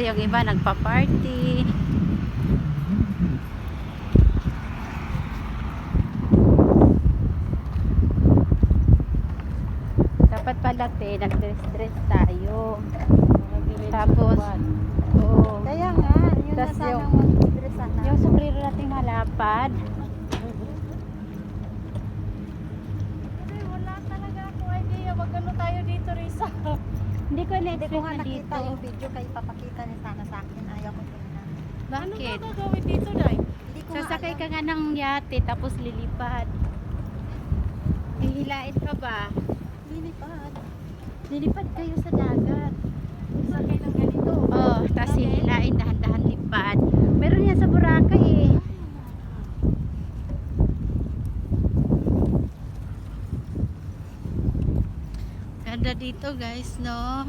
Kasi yung iba nagpa-party. Dapat pala nag-dress tayo. Tapos, oo. Kaya nga, yun na Tas sanang mag-dress sana. Yung sombrero natin malapad. Wala talaga ako idea. Wag ano tayo dito, Risa. Hindi ko Hindi ko na-expect nga na dito. nakita yung video kayo papakita niya sana sa akin. Ayaw ko tingnan. Bakit? Ano gagawin dito, Day? Hindi ko Sasakay ka nga nga ng yate tapos lilipad. Hihilain ka ba? Lilipad. Lilipad kayo sa dagat. Sakay ng ganito. Oh, tapos hihilain, dahan-dahan lipad. Meron yan sa Boracay eh. Ganda dito guys, no?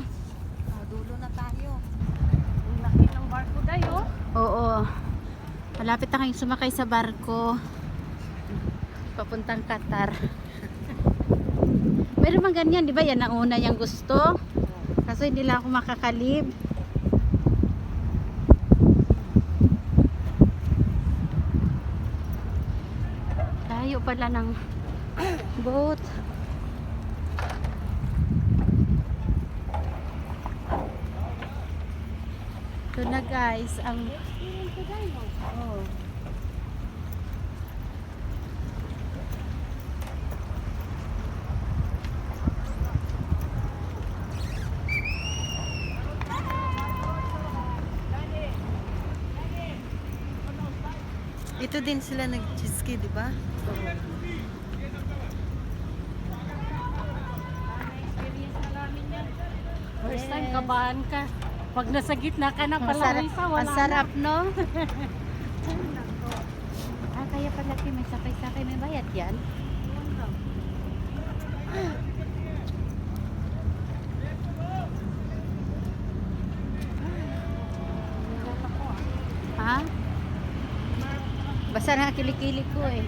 Dulo na tayo. Ang laki ng barko, Day, oh. Oo. Malapit na kayong sumakay sa barko. Papuntang Qatar. Meron mang ganyan, di ba? Yan ang una niyang gusto. Kaso hindi lang ako makakalib. Tayo pala ng boat. Ito na guys, ang oh. Ito din sila nag-ski, di ba? First time, kabahan ka. Pag nasa gitna ka na pala, Risa, wala Ang sarap, no? Kaya pala may sakay-sakay, may bayad yan. Ha? Basta na kilikili ko eh.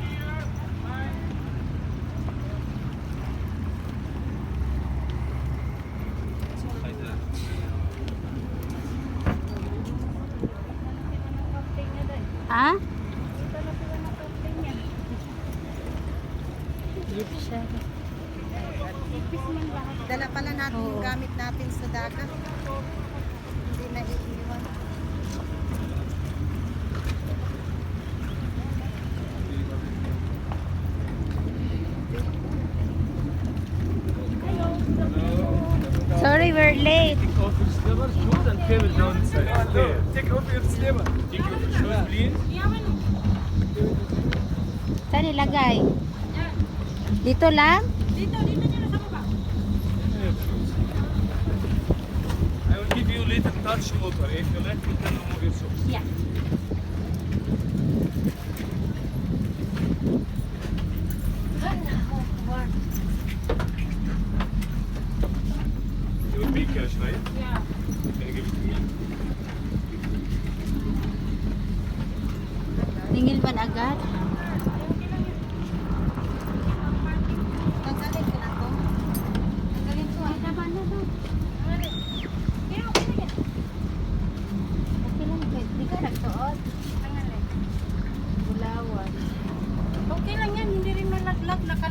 Ha? Siya. Dala pala natin yung gamit natin sa dagat. Hindi na iiwan. Sorry, we're late. Take off your slippers, shoes, and cable down inside. There. Take off your slippers. Take off your shoes, please. Saan ilagay? Dito lang? I will give you little touch water. If you like, you can remove your shoes. Yeah. You will be cash, right? Yeah. Can you give it to me? Ningil man agad. Tanggalin ko na to. Tanggalin ko. Ay, tama na to. Okay lang, di ka nagsuot. Bulawan. Okay lang yan, hindi rin malaglag, nakala.